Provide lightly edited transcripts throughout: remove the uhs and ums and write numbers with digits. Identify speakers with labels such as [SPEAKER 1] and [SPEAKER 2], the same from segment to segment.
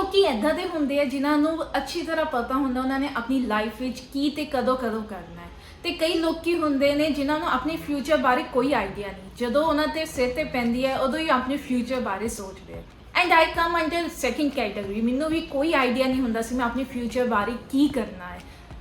[SPEAKER 1] ਲੋਕੀ ਇੱਦਾਂ ਦੇ ਹੁੰਦੇ ਆ ਜਿਨ੍ਹਾਂ ਨੂੰ ਅੱਛੀ ਤਰ੍ਹਾਂ ਪਤਾ ਹੁੰਦਾ ਉਹਨਾਂ ਨੇ ਆਪਣੀ ਲਾਈਫ ਵਿੱਚ ਕੀ ਤੇ ਕਦੋਂ ਕਰਨਾ ਹੈ, ਤੇ ਕਈ ਲੋਕੀ ਹੁੰਦੇ ਨੇ ਜਿਨ੍ਹਾਂ ਨੂੰ ਆਪਣੇ ਫਿਊਚਰ ਬਾਰੇ ਕੋਈ ਆਈਡੀਆ ਨਹੀਂ। ਜਦੋਂ ਉਹਨਾਂ ਤੇ ਸਿਰ ਤੇ ਪੈਂਦੀ ਹੈ ਉਦੋਂ ਹੀ ਆਪਣੇ ਫਿਊਚਰ ਬਾਰੇ ਸੋਚਦੇ ਆ। And I come under second category. ਮੈਨੂੰ ਵੀ ਕੋਈ ਆਈਡੀਆ ਨਹੀਂ ਹੁੰਦਾ ਸੀ ਮੈਂ ਆਪਣੇ ਫਿਊਚਰ ਬਾਰੇ ਕੀ ਕਰਨਾ ਹੈ।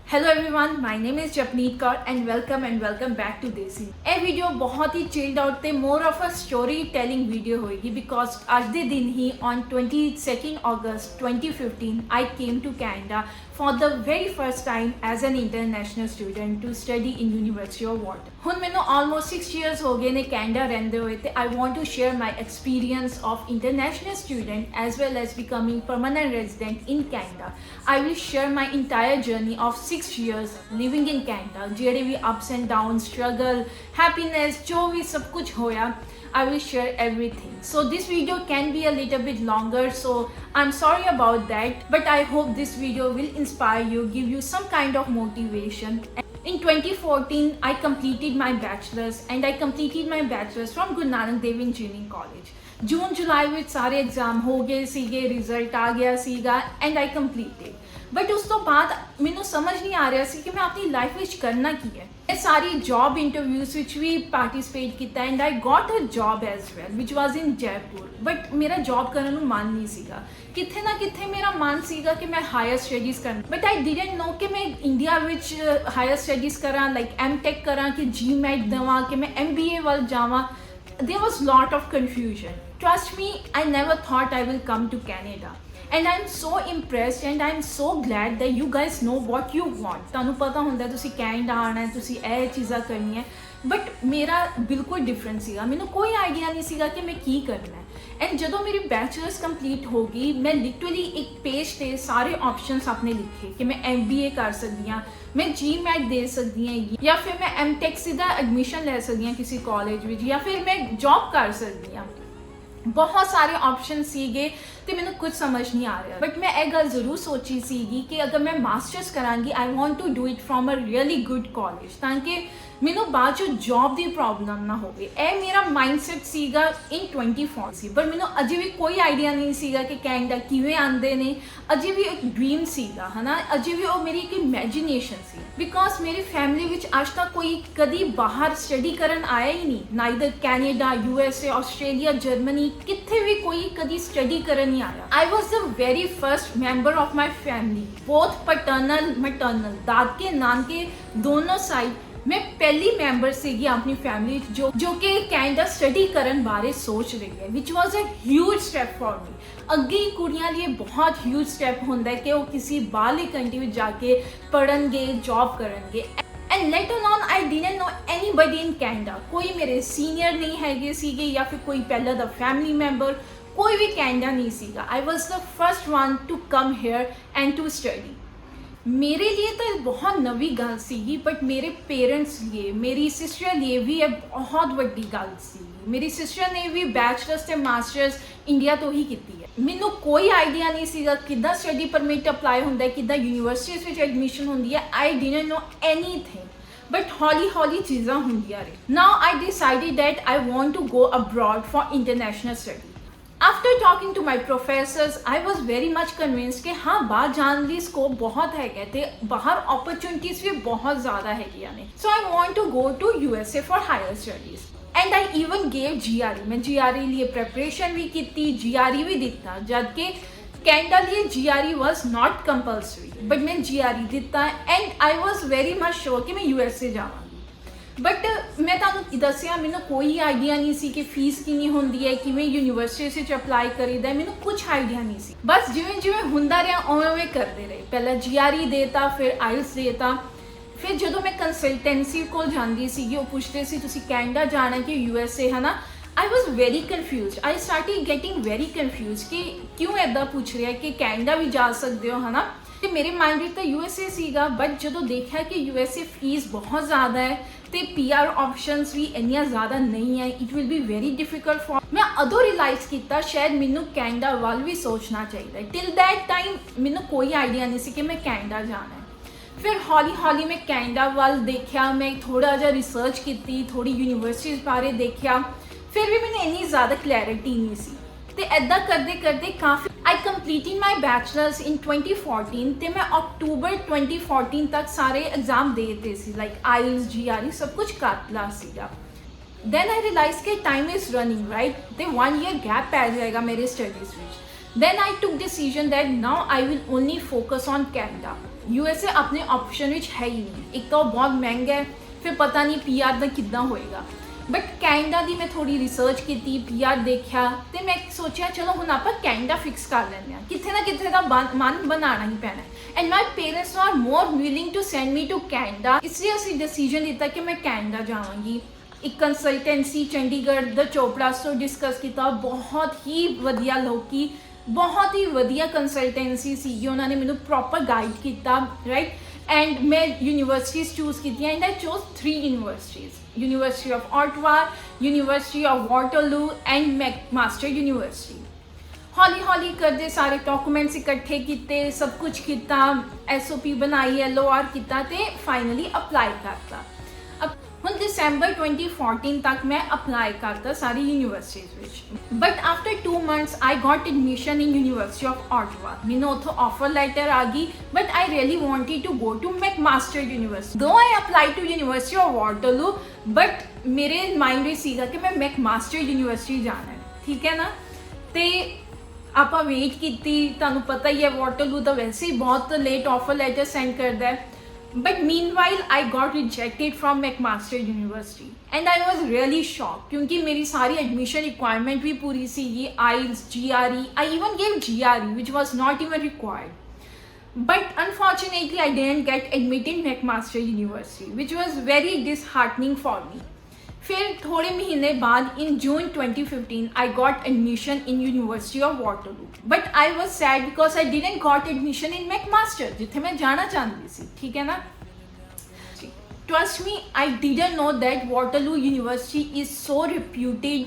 [SPEAKER 1] Hello everyone, my name is Japneet Kaur and welcome back to Desi. ਇਹ ਵੀਡੀਓ ਬਹੁਤ ਹੀ ਚਿਲਡ ਆਊਟ ਤੇ more of a story telling video ਹੋਏਗੀ ਬਿਕੋਜ਼ ਅੱਜ ਦੇ ਦਿਨ ਹੀ on 22 August 2015 I came to Canada for the very first time as an international student to study in University of Waterloo। ਹੁਣ ਮੈਨੂੰ almost 6 years ਹੋ ਗਏ ਨੇ ਕੈਨੇਡਾ ਰਹਿੰਦੇ ਹੋਏ ਤੇ I want to share my experience of international student as well as becoming permanent resident in Canada। I will share my entire journey of 6 years living in Canada, ਜਿਹੜੇ ਵੀ ups and downs, struggle, happiness, ਜੋ ਵੀ ਸਭ ਕੁਝ ਹੋਇਆ, I will share everything। So this video can be a little bit longer, so I'm sorry about that, but I hope this video will inspire you, give you some kind of motivation। In 2014 I completed my bachelor's and I completed my bachelor's from Guru Nanak Dev Engineering College। जून जुलाई ਵਿੱਚ ਸਾਰੇ exam ਹੋ ਗਏ ਸੀਗੇ, result ਆ ਗਿਆ ਸੀਗਾ and I completed। But ਉਸ ਤੋਂ ਬਾਅਦ ਮੈਨੂੰ ਸਮਝ ਨਹੀਂ ਆ ਰਿਹਾ ਸੀ ਕਿ ਮੈਂ ਆਪਣੀ ਲਾਈਫ ਵਿੱਚ ਕਰਨਾ ਕੀ ਹੈ। ਮੈਂ ਸਾਰੀ ਜੌਬ ਇੰਟਰਵਿਊਜ਼ ਵਿੱਚ ਵੀ ਪਾਰਟਿਸਿਪੇਟ ਕੀਤਾ and I got a job as well which was in Jaipur. But ਮੇਰਾ ਜੌਬ ਕਰਨ ਨੂੰ ਮਨ ਨਹੀਂ ਸੀਗਾ। ਕਿੱਥੇ ਨਾ ਕਿੱਥੇ ਮੇਰਾ ਮਨ ਸੀਗਾ ਕਿ ਮੈਂ ਹਾਇਰ ਸਟੱਡੀਜ਼ ਕਰਾਂ, ਬਟ ਆਈ ਡਿਡਨਟ ਨੋ ਕਿ ਮੈਂ ਇੰਡੀਆ ਵਿੱਚ ਹਾਇਰ ਸਟੱਡੀਜ਼ ਕਰਾਂ, ਲਾਈਕ ਐਮਟੈਕ ਕਰਾਂ ਕਿ GMAT ਦੇਵਾਂ ਕਿ ਮੈਂ MBA ਵੱਲ ਜਾਵਾਂ। There was lot of confusion। Trust me, I never thought I will come to Canada and I'm so impressed and I'm so glad that you guys know what you want। ਤੁਹਾਨੂੰ ਪਤਾ ਹੁੰਦਾ ਤੁਸੀਂ Canada ਆਉਣਾ ਹੈ, ਤੁਸੀਂ ਇਹ ਚੀਜ਼ਾਂ ਕਰਨੀਆਂ, ਬਟ ਮੇਰਾ ਬਿਲਕੁਲ ਡਿਫਰੈਂਟ ਸੀਗਾ। ਮੈਨੂੰ ਕੋਈ ਆਈਡੀਆ ਨਹੀਂ ਸੀਗਾ ਕਿ ਮੈਂ ਕੀ ਕਰਨਾ ਹੈ। ਐਂਡ ਜਦੋਂ ਮੇਰੀ ਬੈਚਲਰਸ ਕੰਪਲੀਟ ਹੋ ਗਈ, ਮੈਂ ਲਿਟਰਲੀ ਇੱਕ ਪੇਜ 'ਤੇ ਸਾਰੇ ਆਪਸ਼ਨਸ ਆਪਣੇ ਲਿਖੇ ਕਿ ਮੈਂ MBA ਕਰ ਸਕਦੀ ਹਾਂ, ਮੈਂ GMAT ਦੇ ਸਕਦੀ ਹਾਂ, ਜਾਂ ਫਿਰ ਮੈਂ MTech ਦਾ ਐਡਮਿਸ਼ਨ ਲੈ ਸਕਦੀ ਹਾਂ ਕਿਸੇ ਕਾਲਜ ਵਿੱਚ, ਜਾਂ ਫਿਰ ਮੈਂ ਜੌਬ ਕਰ ਸਕਦੀ ਹਾਂ। ਬਹੁਤ ਸਾਰੇ ਆਪਸ਼ਨ ਸੀਗੇ ਤੇ ਮੈਨੂੰ ਕੁਝ ਸਮਝ ਨਹੀਂ ਆ ਰਿਹਾ। ਬਟ ਮੈਂ ਇਹ ਗੱਲ ਜ਼ਰੂਰ ਸੋਚੀ ਸੀਗੀ ਕਿ ਅਗਰ ਮੈਂ ਮਾਸਟਰਸ ਕਰਾਂਗੀ I want to do it from a really good college, ਤਾਂ ਕਿ ਮੈਨੂੰ ਬਾਅਦ 'ਚ ਜੌਬ ਦੀ ਪ੍ਰੋਬਲਮ ਨਾ ਹੋਵੇ। ਇਹ ਮੇਰਾ ਮਾਈਂਡਸੈਟ ਸੀਗਾ ਇਨ 2014 ਸੀ। ਪਰ ਮੈਨੂੰ ਅਜੇ ਵੀ ਕੋਈ ਆਈਡੀਆ ਨਹੀਂ ਸੀਗਾ ਕਿ ਕੈਨੇਡਾ ਕਿਵੇਂ ਆਉਂਦੇ ਨੇ। ਅਜੇ ਵੀ ਇੱਕ ਡ੍ਰੀਮ ਸੀਗਾ, ਹੈ ਨਾ, ਅਜੇ ਵੀ ਉਹ ਮੇਰੀ ਇੱਕ ਇਮੈਜੀਨੇਸ਼ਨ ਸੀ। ਬਿਕੋਜ਼ ਮੇਰੀ ਫੈਮਿਲੀ ਵਿੱਚ ਅੱਜ ਤੱਕ ਕੋਈ ਕਦੀ ਬਾਹਰ ਸਟੱਡੀ ਕਰਨ ਆਇਆ ਹੀ ਨਹੀਂ, neither Canada, USA, Australia, Germany, ਕਿੱਥੇ ਵੀ ਕੋਈ ਕਦੀ ਸਟੱਡੀ ਕਰਨ ਨਹੀਂ ਆਇਆ। I was the very first member of my family, both paternal maternal, ਦਾਦਕੇ ਨਾਨਕੇ ਦੋਨੋਂ ਸਾਈਡ। ਮੈਂ ਪਹਿਲੀ ਮੈਂਬਰ ਸੀਗੀ ਆਪਣੀ ਫੈਮਿਲੀ ਜੋ ਕਿ ਕੈਨੇਡਾ ਸਟੱਡੀ ਕਰਨ ਬਾਰੇ ਸੋਚ ਰਹੀ ਹੈ, which was a huge step for me. ਅੱਗੇ ਕੁੜੀਆਂ ਲਈ ਬਹੁਤ ਹਿਊਜ ਸਟੈਪ ਹੁੰਦਾ ਹੈ ਕਿ ਉਹ ਕਿਸੇ ਬਾਹਰਲੀ ਕੰਟਰੀ ਵਿੱਚ ਜਾ ਕੇ ਪੜ੍ਹਨਗੇ, ਜੌਬ ਕਰਨਗੇ। And later on I didn't know anybody in Canada. ਕੋਈ ਮੇਰੇ ਸੀਨੀਅਰ ਨਹੀਂ ਹੈਗੇ ਸੀਗੇ ਜਾਂ ਫਿਰ ਕੋਈ ਪਹਿਲਾਂ ਦਾ ਫੈਮਿਲੀ ਮੈਂਬਰ, ਕੋਈ ਵੀ ਕੈਨੇਡਾ ਨਹੀਂ ਸੀਗਾ। I was the first one to come here and to study. ਮੇਰੇ ਲਈ ਤਾਂ ਬਹੁਤ ਨਵੀਂ ਗੱਲ ਸੀਗੀ, ਬਟ ਮੇਰੇ ਪੇਰੈਂਟਸ ਲਈ, ਮੇਰੀ ਸਿਸਟਰ ਲਈ ਵੀ ਇਹ ਬਹੁਤ ਵੱਡੀ ਗੱਲ ਸੀ। ਮੇਰੀ ਸਿਸਟਰ ਨੇ ਵੀ ਬੈਚਲਰਸ ਤੇ ਮਾਸਟਰਸ ਇੰਡੀਆ ਤੋਂ ਹੀ ਕੀਤੀ ਹੈ। ਮੈਨੂੰ ਕੋਈ ਆਈਡੀਆ ਨਹੀਂ ਸੀਗਾ ਕਿੱਦਾਂ ਸਟੱਡੀ ਪਰਮਿਟ ਅਪਲਾਈ ਹੁੰਦਾ ਹੈ, ਕਿੱਦਾਂ ਯੂਨੀਵਰਸਿਟੀਜ਼ ਵਿੱਚ ਐਡਮਿਸ਼ਨ ਹੁੰਦੀ ਹੈ। I didn't know anything, but ਹੌਲੀ ਚੀਜ਼ਾਂ ਹੁੰਦੀਆਂ ਰਹੇ। Now I decided that I want to go abroad for international study. After talking to my professors, I was very much convinced ਕਿ ਹਾਂ ਬਾਹਰ ਜਾਣ ਦੀ ਸਕੋਪ ਬਹੁਤ ਹੈਗਾ ਤੇ ਬਾਹਰ opportunities ਵੀ ਬਹੁਤ ਜ਼ਿਆਦਾ ਹੈਗੀਆਂ ਨੇ। So I want to go to USA for higher studies and I even gave GRE। ਮੈਂ GRE ਲਈ ਪ੍ਰੈਪਰੇਸ਼ਨ ਵੀ ਕੀਤੀ, GRE ਵੀ ਦਿੱਤਾ, ਜਦ ਕਿ ਕੈਨੇਡਾ ਲਈ GRE was not compulsory, but ਮੈਂ GRE ਦਿੱਤਾ and I was very much sure ਕਿ ਮੈਂ USA ਜਾਵਾਂਗੀ। ਬਟ ਮੈਂ ਤੁਹਾਨੂੰ ਦੱਸਿਆ ਮੈਨੂੰ ਕੋਈ ਆਈਡੀਆ ਨਹੀਂ ਸੀ ਕਿ ਫੀਸ ਕਿੰਨੀ ਹੁੰਦੀ ਹੈ, ਕਿਵੇਂ ਯੂਨੀਵਰਸਿਟੀ ਵਿੱਚ ਅਪਲਾਈ ਕਰੀਦਾ, ਮੈਨੂੰ ਕੁਝ ਆਈਡੀਆ ਨਹੀਂ ਸੀ। ਬਸ ਜਿਵੇਂ ਹੁੰਦਾ ਰਿਹਾ ਉਵੇਂ ਕਰਦੇ ਰਹੇ। ਪਹਿਲਾਂ GRE ਦੇਤਾ, ਫਿਰ IELTS ਦੇਤਾ। ਫਿਰ ਜਦੋਂ ਮੈਂ ਕੰਸਲਟੈਂਸੀ ਕੋਲ ਜਾਂਦੀ ਸੀਗੀ, ਉਹ ਪੁੱਛਦੇ ਸੀ ਤੁਸੀਂ ਕੈਨੇਡਾ ਜਾਣਾ ਕਿ USA, ਹੈ ਨਾ। I was very confused। I started getting very confused ਕਿ ਕਿਉਂ ਇੱਦਾਂ ਪੁੱਛ ਰਿਹਾ ਕਿ ਕੈਨੇਡਾ ਵੀ ਜਾ ਸਕਦੇ ਹੋ, ਹੈ ਨਾ। ਤੇ ਮੇਰੇ ਮਾਈਂਡ ਵਿੱਚ ਤਾਂ USA ਸੀਗਾ, ਬਟ ਜਦੋਂ ਦੇਖਿਆ ਕਿ USA ਫੀਸ ਬਹੁਤ ਜ਼ਿਆਦਾ ਹੈ ਤੇ PR ਆਪਸ਼ਨਸ ਵੀ ਇੰਨੀਆਂ ਜ਼ਿਆਦਾ ਨਹੀਂ ਹੈ, it will be very difficult for. ਮੈਂ ਉਦੋਂ ਰਿਅਲਾਈਜ਼ ਕੀਤਾ ਸ਼ਾਇਦ ਮੈਨੂੰ ਕੈਨੇਡਾ ਵੱਲ ਵੀ ਸੋਚਣਾ ਚਾਹੀਦਾ ਹੈ। ਟਿਲ ਦੈਟ ਟਾਈਮ ਮੈਨੂੰ ਕੋਈ ਆਈਡੀਆ ਨਹੀਂ ਸੀ ਕਿ ਮੈਂ ਕੈਨੇਡਾ ਜਾਣਾ ਹੈ। ਫਿਰ ਹੌਲੀ ਮੈਂ ਕੈਨੇਡਾ ਵੱਲ ਦੇਖਿਆ, ਮੈਂ ਥੋੜਾ ਜਿਹਾ ਰਿਸਰਚ ਕੀਤੀ, ਥੋੜੀ ਯੂਨੀਵਰਸਿਟੀਜ਼ ਬਾਰੇ ਦੇਖਿਆ, ਫਿਰ ਵੀ ਮੈਨੂੰ ਇੰਨੀ ਜ਼ਿਆਦਾ ਕਲੈਰਿਟੀ ਨਹੀਂ ਸੀ। ਤੇ ਇੱਦਾਂ ਕਰਦੇ ਕਾਫੀ I completing my bachelor's in 2014 ਤੇ ਮੈਂ ਅਕਤੂਬਰ 2014 ਤੱਕ ਸਾਰੇ ਐਗਜ਼ਾਮ ਦੇ ਦਿੱਤੇ ਸੀ ਲਾਈਕ ਆਈਲਸ GRE ਸਭ ਕੁਝ ਕਰ ਲਿਆ ਸੀਗਾ। then I realized ਕਿ time is running right ਤੇ 1 year gap ਪੈ ਜਾਏਗਾ ਮੇਰੇ ਸਟੱਡੀਜ਼ ਵਿੱਚ। then I took decision that now I will only focus on Canada। USA ਆਪਣੇ ਆਪਸ਼ਨ ਵਿੱਚ ਹੈ ਹੀ ਨਹੀਂ, ਇੱਕ ਤਾਂ ਬਹੁਤ ਮਹਿੰਗਾ ਹੈ, ਫਿਰ ਪਤਾ ਨਹੀਂ PR ਦਾ ਕਿੱਦਾਂ ਹੋਏਗਾ। ਬਟ ਕੈਨੇਡਾ ਦੀ ਮੈਂ ਥੋੜੀ ਰਿਸਰਚ ਕੀਤੀ, PR ਦੇਖਿਆ ਤੇ ਮੈਂ ਸੋਚਿਆ ਚਲੋ ਹੁਣ ਆਪਾਂ ਕੈਨੇਡਾ ਫਿਕਸ ਕਰ ਲੈਂਦੇ ਹਾਂ, ਕਿੱਥੇ ਨਾ ਕਿੱਥੇ ਦਾ ਮਨ ਬਣਾਉਣਾ ਹੀ ਪੈਣਾ। And my parents are more willing to send me to Canada, ਇਸ ਲਈ ਅਸੀਂ ਡਿਸੀਜਨ ਲਿੱਤਾ ਕਿ ਮੈਂ ਕੈਨੇਡਾ ਜਾਵਾਂਗੀ। ਇੱਕ ਕੰਸਲਟੈਂਸੀ ਚੰਡੀਗੜ੍ਹ ਦਾ ਚੋਪੜਾਸ ਤੋਂ ਡਿਸਕਸ ਕੀਤਾ, ਬਹੁਤ ਹੀ ਵਧੀਆ ਲੋਕੀ, ਬਹੁਤ ਹੀ ਵਧੀਆ ਕੰਸਲਟੈਂਸੀ ਸੀਗੀ, ਉਹਨਾਂ ਨੇ ਮੈਨੂੰ ਪ੍ਰੋਪਰ ਗਾਈਡ ਕੀਤਾ ਰਾਈਟ। ਐਂਡ ਮੈਂ ਯੂਨੀਵਰਸਿਟੀਜ਼ ਚੂਜ਼ ਕੀਤੀਆਂ and I ਚੋਜ਼ 3 universities, University of Ottawa, University of Waterloo and McMaster University। ਹੌਲੀ ਹੌਲੀ ਕਰਦੇ ਸਾਰੇ ਡਾਕੂਮੈਂਟਸ ਇਕੱਠੇ ਕੀਤੇ, ਸਭ ਕੁਝ ਕੀਤਾ, SOP ਬਣਾਈ, LOR ਕੀਤਾ ਤੇ ਫਾਈਨਲੀ ਅਪਲਾਈ ਕਰਤਾ। ਹੁਣ December 2014 ਤੱਕ ਮੈਂ ਅਪਲਾਈ ਕਰਤਾ ਸਾਰੀ ਯੂਨੀਵਰਸਿਟੀਜ਼ ਵਿੱਚ। But after 2 months I got admission in University of Ottawa। ਮੈਨੂੰ ਉੱਥੋਂ ਆਫਰ ਲੈਟਰ ਆ ਗਈ but I really wanted to go to McMaster University। Though I applied to University of Waterloo but ਮੇਰੇ mind ਵਿੱਚ ਸੀਗਾ ਕਿ ਮੈਂ McMaster University ਜਾਣਾ ਹੈ, ਠੀਕ ਹੈ ਨਾ। ਤੇ ਆਪਾਂ ਵੇਟ ਕੀਤੀ, ਤੁਹਾਨੂੰ ਪਤਾ ਹੀ ਹੈ ਵਾਟਰਲੂ ਤਾਂ ਵੈਸੇ ਹੀ ਬਹੁਤ ਲੇਟ ਆਫਰ ਲੈਟਰ ਸੈਂਡ ਕਰਦਾ ਹੈ। But meanwhile, I got rejected from McMaster University and I was really shocked क्योंकि मेरी सारी admission requirement भी पूरी सी, IELTS, GRE, I even gave GRE which was not even required. But unfortunately, I didn't get admitted in McMaster University which was very disheartening for me. फिर थोड़े महीने बाद in June 2015, I got admission in University of Waterloo. But I was sad because I didn't got admission in McMaster, जिथे मैं जाना चाहती सी, ठीक है ना। Trust me, I didn't know that Waterloo University is so reputed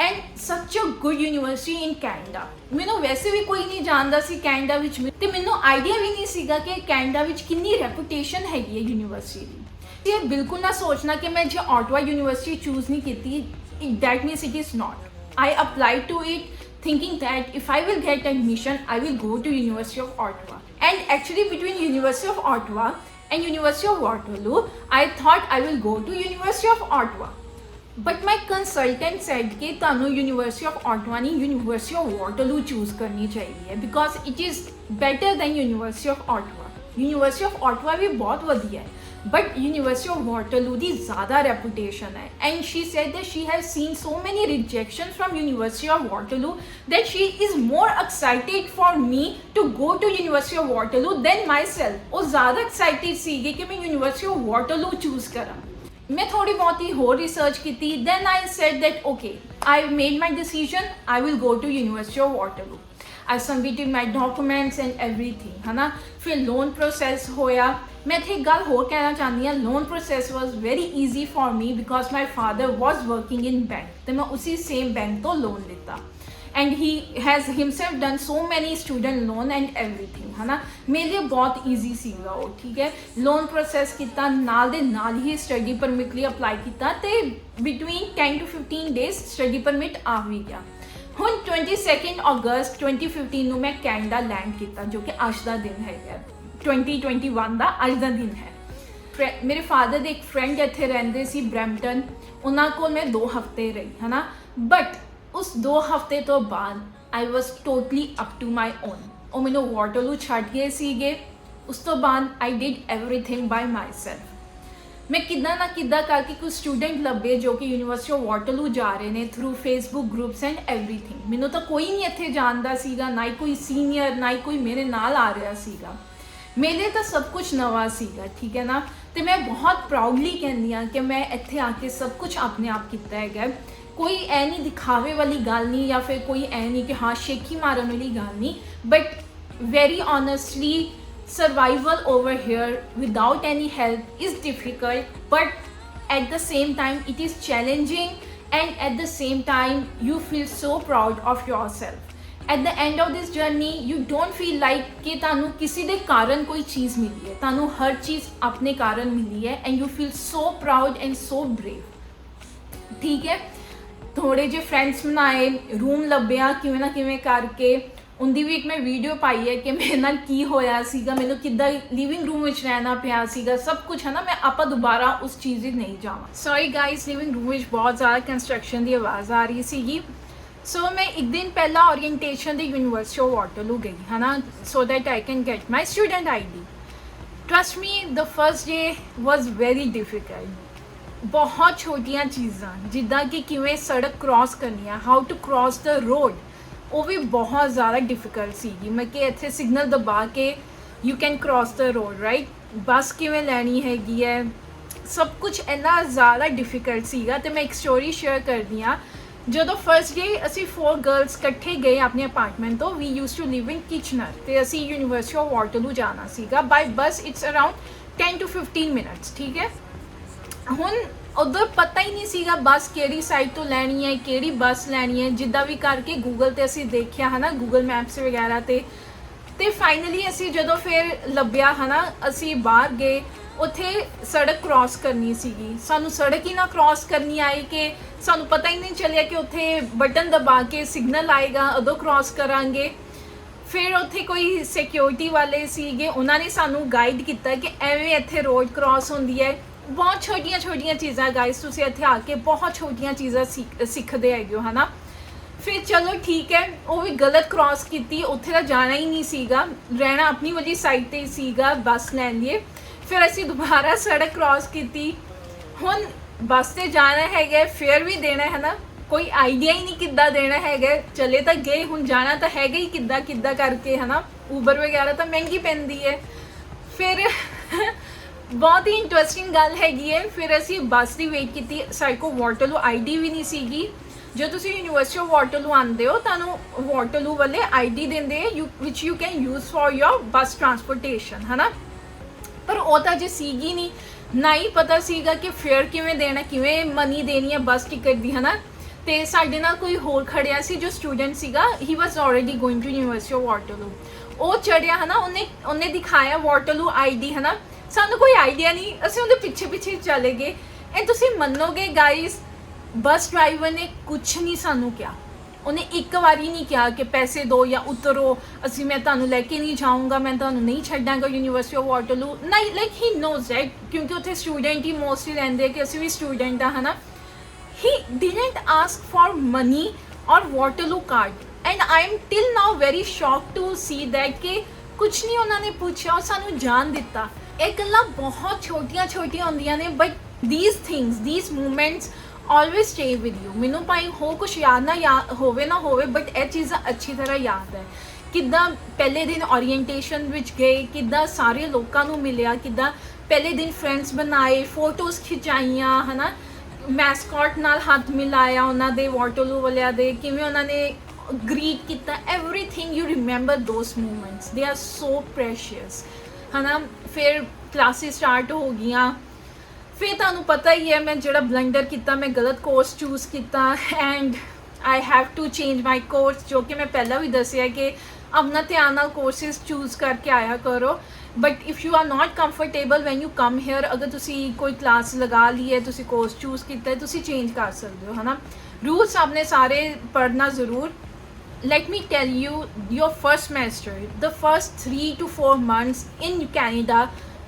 [SPEAKER 1] and such a good university in Canada। ਮੈਨੂੰ ਵੈਸੇ ਵੀ ਕੋਈ ਨਹੀਂ ਜਾਣਦਾ ਸੀ ਕੈਨੇਡਾ ਵਿੱਚ ਤੇ ਮੈਨੂੰ ਆਈਡੀਆ ਵੀ ਨਹੀਂ ਸੀਗਾ ਕਿ ਕੈਨੇਡਾ ਵਿੱਚ ਕਿੰਨੀ ਰੈਪੂਟੇਸ਼ਨ ਹੈਗੀ ਹੈ ਯੂਨੀਵਰਸਿਟੀ ਦੀ। ये बिल्कुल ना सोचना कि मैं जो ऑटवा यूनिवर्सिटी चूज नहीं की, that means it is not. I apply to it thinking that if I will get admission, I will go to University of Ottawa। And actually between University of Ottawa and University of Waterloo, I thought I will go to University of Ottawa। But my consultant said कि तानु University of Ottawa नहीं, University of Waterloo choose करनी चाहिए because it is better than University of Ottawa। University of Ottawa भी बहुत वधिया है but University of Waterloo ਦੀ ज़्यादा reputation है। And she said that she has seen so many rejections from University of Waterloo that she is more excited for me to go to University of Waterloo than myself। ਉਹ ज़्यादा excited ਸੀਗੀ ਕਿ ਮੈਂ University of Waterloo choose ਕਰਾਂ। मैं थोड़ी बहुत ही ਹੋਰ research ਕੀਤੀ, then I said that okay, I made my decision, I will go to University of Waterloo। I submitted my documents and everything, है ना। फिर लोन प्रोसेस होया। मैं इत्थे एक गल होर कहना चाहती हाँ, loan process was very easy for me because my father was working in bank, तो मैं उसी सेम बैंक तो लोन लिता and he has himself done so many student loan and everything, है ना। मेरे लिए बहुत ईजी सीगा वो, ठीक है। लोन प्रोसेस किया, नाल दे नाल ही स्टडी परमिट लिए अप्लाई किया, तो between 10 to 15 days study permit आ भी गया। ਹੁਣ 22 ਅਗਸਤ 2015 ਨੂੰ ਮੈਂ ਕੈਨੇਡਾ ਲੈਂਡ ਕੀਤਾ, ਜੋ ਕਿ ਅੱਜ ਦਾ ਦਿਨ ਹੈ 2021 ਦਾ ਅੱਜ ਦਾ ਦਿਨ ਹੈ। ਮੇਰੇ ਫਾਦਰ ਦੇ ਇੱਕ ਫਰੈਂਡ ਇੱਥੇ ਰਹਿੰਦੇ ਸੀ ਬ੍ਰੈਂਪਟਨ, ਉਹਨਾਂ ਕੋਲ ਮੈਂ 2 ਹਫ਼ਤੇ ਰਹੀ, ਹੈ ਨਾ। ਬਟ ਉਸ 2 ਹਫ਼ਤੇ ਤੋਂ ਬਾਅਦ I was totally up to my own. ਉਹ ਮੈਨੂੰ ਵਾਟਰਲੂ ਛੱਡ ਗਏ ਸੀਗੇ। ਉਸ ਤੋਂ ਬਾਅਦ I did everything by myself. मैं किदा ना किदा करके कुछ स्टूडेंट लभे जो कि यूनिवर्सिटी ऑफ वाटरलू जा रहे हैं through Facebook groups and everything. मैनू तो कोई नहीं इत्थे जानदा सीगा, ना ही कोई सीनियर, ना ही कोई मेरे नाल आ रहा सीगा। मेरे तो सब कुछ नवा सीगा, ठीक है ना। तो मैं बहुत प्राउडली कहनी हाँ कि मैं इत्थे आके सब कुछ अपने आप किया है। कोई ऐ नहीं दिखावे वाली गल नहीं या फिर कोई ऐ नहीं कि हाँ शेखी मारन वाली गल नहीं, but very honestly survival over here without any help is difficult, but at the same time it is challenging and at the same time you feel so proud of yourself। at the end of this journey you don't feel like कि तानू किसी दे कारण कोई चीज़ मिली है, तानू हर चीज़ अपने कारण मिली है and you feel so proud and so brave, ठीक है। थोड़े जे फ्रेंड्स बनाए, रूम लभ्या किवें ना किवें करके, ਉਹਦੀ ਵੀ ਇੱਕ ਮੈਂ ਵੀਡੀਓ ਪਾਈ ਹੈ ਕਿ ਮੇਰੇ ਨਾਲ ਕੀ ਹੋਇਆ ਸੀਗਾ, ਮੈਨੂੰ ਕਿੱਦਾਂ ਲਿਵਿੰਗ ਰੂਮ ਵਿੱਚ ਰਹਿਣਾ ਪਿਆ ਸੀਗਾ, ਸਭ ਕੁਝ ਹੈ ਨਾ। ਮੈਂ ਆਪਾਂ ਦੁਬਾਰਾ ਉਸ ਚੀਜ਼ ਵਿੱਚ ਨਹੀਂ ਜਾਵਾਂ। ਸੌਰੀ ਗਾਇਸ, ਲਿਵਿੰਗ ਰੂਮ ਵਿੱਚ ਬਹੁਤ ਜ਼ਿਆਦਾ ਕੰਸਟਰਕਸ਼ਨ ਦੀ ਆਵਾਜ਼ ਆ ਰਹੀ ਸੀਗੀ। ਸੋ ਮੈਂ ਇੱਕ ਦਿਨ ਪਹਿਲਾਂ orientation the university of Waterloo ਗਈ ਹੈ ਨਾ, so that I can get my student ID. Trust me, the first day was very difficult. ਬਹੁਤ ਛੋਟੀਆਂ ਚੀਜ਼ਾਂ ਜਿੱਦਾਂ ਕਿ ਕਿਵੇਂ ਸੜਕ ਕ੍ਰਾਸ ਕਰਨੀ ਆ, how to cross the road, ਉਹ ਵੀ ਬਹੁਤ ਜ਼ਿਆਦਾ ਡਿਫਿਕਲਟ ਸੀਗੀ। ਮੈਂ ਕਿ ਇੱਥੇ ਸਿਗਨਲ ਦਬਾ ਕੇ you can cross the road right, bus ਕਿਵੇਂ ਲੈਣੀ ਹੈਗੀ ਹੈ, ਸਭ ਕੁਝ ਇੰਨਾ ਜ਼ਿਆਦਾ ਡਿਫਿਕਲਟ ਸੀਗਾ। ਅਤੇ ਮੈਂ ਇੱਕ ਸਟੋਰੀ ਸ਼ੇਅਰ ਕਰਦੀ ਹਾਂ। ਜਦੋਂ ਫਰਸਟ ਡੇ ਅਸੀਂ 4 ਗਰਲਸ ਇਕੱਠੇ ਗਏ ਆਪਣੇ ਅਪਾਰਟਮੈਂਟ ਤੋਂ, we used to live in Kitchener, ਅਤੇ ਅਸੀਂ ਯੂਨੀਵਰਸਿਟੀ ਆਫ ਵਾਟਰਲੂ ਜਾਣਾ ਸੀਗਾ by bus. It's around 10 to 15 minutes, ਠੀਕ ਹੈ। ਹੁਣ ਉਧਰ ਪਤਾ ਹੀ ਨਹੀਂ ਸੀਗਾ ਬੱਸ ਕਿਹੜੀ ਸਾਈਡ ਤੋਂ ਲੈਣੀ ਹੈ, ਕਿਹੜੀ ਬੱਸ ਲੈਣੀ ਹੈ। ਜਿੱਦਾਂ ਵੀ ਕਰਕੇ ਗੂਗਲ 'ਤੇ ਅਸੀਂ ਦੇਖਿਆ ਹੈ ਨਾ, ਗੂਗਲ ਮੈਪਸ ਵਗੈਰਾ 'ਤੇ ਫਾਈਨਲੀ ਅਸੀਂ ਜਦੋਂ ਫਿਰ ਲੱਭਿਆ ਹੈ ਨਾ, ਅਸੀਂ ਬਾਹਰ ਗਏ। ਉੱਥੇ ਸੜਕ ਕ੍ਰਾਸ ਕਰਨੀ ਸੀਗੀ, ਸਾਨੂੰ ਸੜਕ ਹੀ ਨਾ ਕ੍ਰਾਸ ਕਰਨੀ ਆਈ ਕਿ ਸਾਨੂੰ ਪਤਾ ਹੀ ਨਹੀਂ ਚੱਲਿਆ ਕਿ ਉੱਥੇ ਬਟਨ ਦਬਾ ਕੇ ਸਿਗਨਲ ਆਏਗਾ, ਉਦੋਂ ਕ੍ਰਾਸ ਕਰਾਂਗੇ। ਫਿਰ ਉੱਥੇ ਕੋਈ ਸਿਕਿਉਰਿਟੀ ਵਾਲੇ ਸੀਗੇ, ਉਹਨਾਂ ਨੇ ਸਾਨੂੰ ਗਾਈਡ ਕੀਤਾ ਕਿ ਐਵੇਂ ਇੱਥੇ ਰੋਡ ਕ੍ਰਾਸ ਹੁੰਦੀ ਹੈ। ਬਹੁਤ ਛੋਟੀਆਂ ਛੋਟੀਆਂ ਚੀਜ਼ਾਂ ਗਾਈਸ, ਤੁਸੀਂ ਇੱਥੇ ਆ ਕੇ ਬਹੁਤ ਛੋਟੀਆਂ ਚੀਜ਼ਾਂ ਸਿੱਖਦੇ ਹੈਗੇ ਹੋ ਹੈ ਨਾ। ਫਿਰ ਚਲੋ ਠੀਕ ਹੈ, ਉਹ ਵੀ ਗਲਤ ਕ੍ਰਾਸ ਕੀਤੀ, ਉੱਥੇ ਤਾਂ ਜਾਣਾ ਹੀ ਨਹੀਂ ਸੀਗਾ, ਰਹਿਣਾ ਆਪਣੀ ਵਾਲੀ ਸਾਈਡ 'ਤੇ ਹੀ ਸੀਗਾ ਬੱਸ ਲੈਣ ਲਈ। ਫਿਰ ਅਸੀਂ ਦੁਬਾਰਾ ਸੜਕ ਕ੍ਰਾਸ ਕੀਤੀ। ਹੁਣ ਬੱਸ 'ਤੇ ਜਾਣਾ ਹੈਗਾ, ਫੇਅਰ ਵੀ ਦੇਣਾ ਹੈ ਨਾ, ਕੋਈ ਆਈਡੀਆ ਹੀ ਨਹੀਂ ਕਿੱਦਾਂ ਦੇਣਾ ਹੈਗਾ। ਚਲੇ ਤਾਂ ਗਏ, ਹੁਣ ਜਾਣਾ ਤਾਂ ਹੈਗਾ ਹੀ ਕਿੱਦਾਂ ਕਰਕੇ ਹੈ ਨਾ। ਊਬਰ ਵਗੈਰਾ ਤਾਂ ਮਹਿੰਗੀ ਪੈਂਦੀ ਹੈ। ਫਿਰ ਬਹੁਤ ਹੀ ਇੰਟਰਸਟਿੰਗ ਗੱਲ ਹੈਗੀ ਹੈ। ਫਿਰ ਅਸੀਂ ਬੱਸ ਦੀ ਵੇਟ ਕੀਤੀ, ਸਾਡੇ ਕੋਲ ਵਾਟਰਲੂ ਆਈਡੀ ਵੀ ਨਹੀਂ ਸੀਗੀ। ਜੋ ਤੁਸੀਂ ਯੂਨੀਵਰਸਿਟੀ ਆਫ ਵਾਟਰਲੂ ਆਉਂਦੇ ਹੋ, ਤੁਹਾਨੂੰ ਵਾਟਰਲੂ ਵਾਲੇ ਆਈਡੀ ਦਿੰਦੇ ਹੈ which you can use for your bus transportation ਹੈ ਨਾ। ਪਰ ਉਹ ਤਾਂ ਜੇ ਸੀਗੀ ਨਹੀਂ, ਨਾ ਹੀ ਪਤਾ ਸੀਗਾ ਕਿ ਫੇਅਰ ਕਿਵੇਂ ਦੇਣਾ, ਕਿਵੇਂ ਮਨੀ ਦੇਣੀ ਹੈ ਬੱਸ ਟਿਕਟ ਦੀ ਹੈ ਨਾ। ਅਤੇ ਸਾਡੇ ਨਾਲ ਕੋਈ ਹੋਰ ਖੜਿਆ ਸੀ ਜੋ ਸਟੂਡੈਂਟ ਸੀਗਾ, he was already going to university of Waterloo. ਉਹ ਚੜਿਆ ਹੈ ਨਾ, ਉਹਨੇ ਦਿਖਾਇਆ ਵਾਟਰਲੂ ਆਈਡੀ ਹੈ ਨਾ, ਸਾਨੂੰ ਕੋਈ ਆਈਡੀਆ ਨਹੀਂ, ਅਸੀਂ ਉਹਦੇ ਪਿੱਛੇ ਪਿੱਛੇ ਚਲੇ ਗਏ। ਐਂਡ ਤੁਸੀਂ ਮੰਨੋਗੇ ਗਾਈਜ਼, ਬੱਸ ਡਰਾਈਵਰ ਨੇ ਕੁਛ ਨਹੀਂ ਸਾਨੂੰ ਕਿਹਾ। ਉਹਨੇ ਇੱਕ ਵਾਰੀ ਨਹੀਂ ਕਿਹਾ ਕਿ ਪੈਸੇ ਦਿਓ ਜਾਂ ਉਤਰੋ, ਮੈਂ ਤੁਹਾਨੂੰ ਲੈ ਕੇ ਨਹੀਂ ਜਾਊਂਗਾ, ਮੈਂ ਤੁਹਾਨੂੰ ਨਹੀਂ ਛੱਡਾਂਗਾ ਯੂਨੀਵਰਸਿਟੀ ਆਫ ਵਾਟਰਲੂ। ਨਹੀਂ, ਲਾਈਕ ਹੀ ਨੋਜ਼ ਰੈਟ, ਕਿਉਂਕਿ ਉੱਥੇ ਸਟੂਡੈਂਟ ਹੀ ਮੋਸਟਲੀ ਰਹਿੰਦੇ ਕਿ ਅਸੀਂ ਵੀ ਸਟੂਡੈਂਟ ਆ ਹੈ ਨਾ। He didn't ask for money or Waterloo card. And I am till now very shock to see that ਕਿ ਕੁਛ ਨਹੀਂ ਉਹਨਾਂ ਨੇ ਪੁੱਛਿਆ ਔਰ ਸਾਨੂੰ ਜਾਣ ਦਿੱਤਾ। ਇਹ ਗੱਲਾਂ ਬਹੁਤ ਛੋਟੀਆਂ ਛੋਟੀਆਂ ਹੁੰਦੀਆਂ ਨੇ, but these things, these moments always stay with you। ਮੈਨੂੰ ਭਾਈ ਹੋ ਕੁਛ ਯਾਦ ਨਾ ਹੋਵੇ, ਬਟ ਇਹ ਚੀਜ਼ਾਂ ਅੱਛੀ ਤਰ੍ਹਾਂ ਯਾਦ ਹੈ। ਕਿੱਦਾਂ ਪਹਿਲੇ ਦਿਨ ਓਰੀਐਂਟੇਸ਼ਨ ਵਿੱਚ ਗਏ, ਕਿੱਦਾਂ ਸਾਰੇ ਲੋਕਾਂ ਨੂੰ ਮਿਲਿਆ, ਕਿੱਦਾਂ ਪਹਿਲੇ ਦਿਨ ਫਰੈਂਡਸ ਬਣਾਏ, ਫੋਟੋਜ਼ ਖਿਚਾਈਆਂ ਹੈ ਨਾ, ਮੈਸਕॉट ਨਾਲ ਹੱਥ ਮਿਲਾਇਆ ਉਹਨਾਂ ਦੇ, ਵਾਟਰਲੂ ਵਾਲਿਆਂ ਦੇ, ਕਿਵੇਂ ਉਹਨਾਂ ਨੇ ਗ੍ਰੀਟ ਕੀਤਾ। Everything you remember those moments, they are so precious ਹੈ ਨਾ। ਫਿਰ ਕਲਾਸਿਸ ਸਟਾਰਟ ਹੋ ਗਈਆਂ। ਫਿਰ ਤੁਹਾਨੂੰ ਪਤਾ ਹੀ ਹੈ ਮੈਂ ਜਿਹੜਾ ਬਲੰਡਰ ਕੀਤਾ, ਮੈਂ ਗਲਤ ਕੋਰਸ ਚੂਜ਼ ਕੀਤਾ and I have to change my course, ਜੋ ਕਿ ਮੈਂ ਪਹਿਲਾਂ ਵੀ ਦੱਸਿਆ ਕਿ ਆਪਣਾ ਧਿਆਨ ਨਾਲ ਕੋਰਸਿਸ ਚੂਜ਼ ਕਰਕੇ ਆਇਆ ਕਰੋ। But if you are not comfortable when you come here, ਅਗਰ ਤੁਸੀਂ ਕੋਈ ਕਲਾਸ ਲਗਾ ਲਈ ਹੈ, ਤੁਸੀਂ ਕੋਰਸ ਚੂਜ਼ ਕੀਤਾ ਹੈ, ਤੁਸੀਂ ਚੇਂਜ ਕਰ ਸਕਦੇ ਹੋ ਹੈ ਨਾ। ਰੂਲਸ ਆਪਣੇ ਸਾਰੇ ਪੜ੍ਹਨਾ ਜ਼ਰੂਰ। Let me tell you, your first semester, the first 3 to 4 months in Canada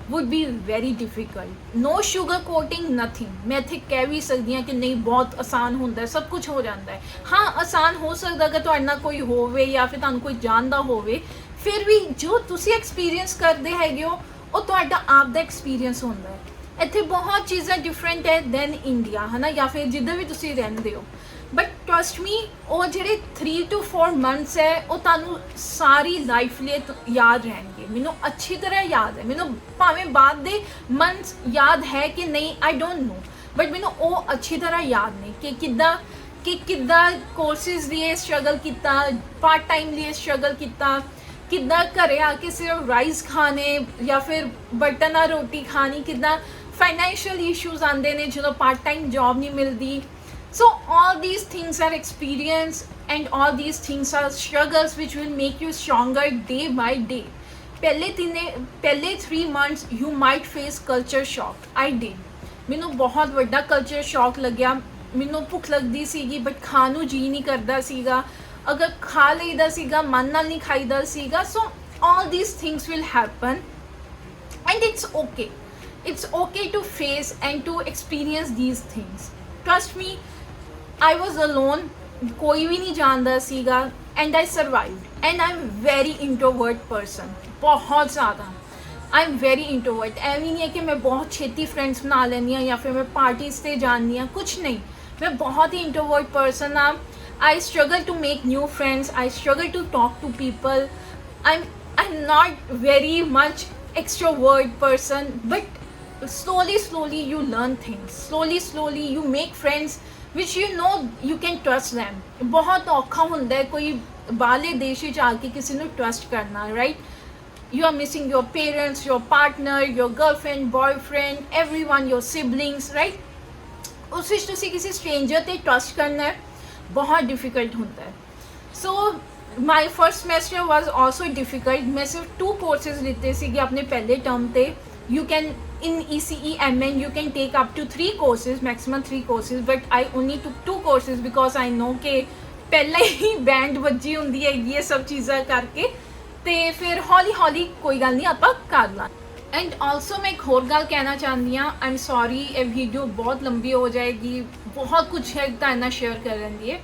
[SPEAKER 1] would be very difficult. No sugar coating, nothing. मैं इत्थे कह भी सकदी हां कि नहीं बहुत आसान होंदा है, सब कुछ हो जाता है। हाँ, आसान हो सकदा अगर तुहाडे नाल कोई होवे या फिर तुहानू कोई जानदा होवे, फिर भी जो तुसी एक्सपीरियंस करदे हैगे हो ਉਹ ਤੁਹਾਡਾ ਆਪ ਦਾ ਐਕਸਪੀਰੀਅੰਸ ਹੁੰਦਾ ਹੈ। ਇੱਥੇ ਬਹੁਤ ਚੀਜ਼ਾਂ ਡਿਫਰੈਂਟ ਹੈ ਦੈਨ ਇੰਡੀਆ ਹੈ ਨਾ, ਜਾਂ ਫਿਰ ਜਿੱਦਾਂ ਵੀ ਤੁਸੀਂ ਰਹਿੰਦੇ ਹੋ। ਬਟ ਟਰਸਟ ਮੀ, ਉਹ ਜਿਹੜੇ 3 to 4 ਮੰਥਸ ਹੈ ਉਹ ਤੁਹਾਨੂੰ ਸਾਰੀ ਲਾਈਫ ਲਈ ਯਾਦ ਰਹਿਣਗੇ। ਮੈਨੂੰ ਅੱਛੀ ਤਰ੍ਹਾਂ ਯਾਦ ਹੈ, ਮੈਨੂੰ ਭਾਵੇਂ ਬਾਅਦ ਦੇ ਮੰਥਸ ਯਾਦ ਹੈ ਕਿ ਨਹੀਂ, ਆਈ ਡੋਂਟ ਨੋ, ਬਟ ਮੈਨੂੰ ਉਹ ਅੱਛੀ ਤਰ੍ਹਾਂ ਯਾਦ ਨੇ ਕਿ ਕਿੱਦਾਂ ਕੋਰਸਿਸ ਲਈ ਸਟਰਗਲ ਕੀਤਾ, ਪਾਰਟ ਟਾਈਮ ਲਈ ਸਟਰਗਲ ਕੀਤਾ, ਕਿੱਦਾਂ ਘਰੇ ਆ ਕੇ ਸਿਰਫ ਰਾਈਸ ਖਾਣੇ ਜਾਂ ਫਿਰ ਬਟਨ ਨਾਲ ਰੋਟੀ ਖਾਣੀ, ਕਿੱਦਾਂ ਫਾਈਨੈਂਸ਼ੀਅਲ ਇਸ਼ੂਜ਼ ਆਉਂਦੇ ਨੇ ਜਦੋਂ ਪਾਰਟ ਟਾਈਮ ਜੌਬ ਨਹੀਂ ਮਿਲਦੀ। So all these things are experience and all these things are struggles which will make you stronger day by day. पहले 3 months you might face culture shock. I did. मैनू बहुत वड्डा culture shock लग्या। मैनू भुख लगदी सीगी बट खाण नू जी नहीं करदा सीगा। ਅਗਰ ਖਾ ਲਈਦਾ ਸੀਗਾ ਮਨ ਨਾਲ ਨਹੀਂ ਖਾਈਦਾ ਸੀਗਾ। ਸੋ all these things will happen and it's okay to face and to experience these things. Trust me, I was alone, कोई भी नहीं जानता सीगा and I survived and I'm very introvert person, बहुत ज़्यादा I'm very introvert। ਐਵੇਂ नहीं है कि मैं बहुत छेती फ्रेंड्स बना लेनी हाँ या फिर मैं पार्टीज से जानी हाँ, कुछ नहीं, मैं बहुत ही introvert person हाँ। I struggle to make new friends, I struggle to talk to people, I'm not very much extrovert person, but slowly you learn things, slowly you make friends which you know you can trust them। बहुत औखा ਹੁੰਦਾ ਹੈ ਕੋਈ ਬਾਹਰਲੇ ਦੇਸ਼ ਵਿੱਚ ਆ ਕੇ ਕਿਸੇ ਨੂੰ ਟਰਸਟ ਕਰਨਾ, right? You are missing your parents, your partner, your girlfriend, boyfriend, everyone, your siblings, right? ਉਸ ਵਿੱਚ ਤੁਸੀਂ ਕਿਸੇ ਸਟ੍ਰੇਂਜਰ ਤੇ ਟਰਸਟ ਕਰਨਾ ਹੈ, ਬਹੁਤ ਡਿਫਿਕਲਟ ਹੁੰਦਾ ਹੈ। So my first semester was also difficult. ਮੈਂ ਸਿਰਫ 2 ਕੋਰਸਿਸ ਲਿੱਤੇ ਸੀਗੇ ਆਪਣੇ ਪਹਿਲੇ ਟਰਮ ਤੇ। You can in ECE MN you can take up to 3 courses, maximum 3 courses, but I only took 2 courses because I know ਕਿ ਪਹਿਲਾਂ ਹੀ ਬੈਂਡ ਵੱਜੀ ਹੁੰਦੀ ਹੈਗੀ ਇਹ ਸਭ ਚੀਜ਼ਾਂ ਕਰਕੇ, ਤੇ ਫਿਰ ਹੌਲੀ ਕੋਈ ਗੱਲ ਨਹੀਂ ਆਪਾਂ ਕਰ ਲਾਂ। ਐਂਡ ਆਲਸੋ ਮੈਂ ਇੱਕ ਹੋਰ ਗੱਲ ਕਹਿਣਾ ਚਾਹੁੰਦੀ ਹਾਂ, ਆਈ ਐਮ ਸੌਰੀ ਇਹ ਵੀਡੀਓ ਬਹੁਤ ਲੰਬੀ ਹੋ ਜਾਏਗੀ, ਬਹੁਤ ਕੁਝ ਹੈ ਤੁਹਾਡੇ ਨਾਲ ਸ਼ੇਅਰ ਕਰਨ ਦੀ ਹੈ।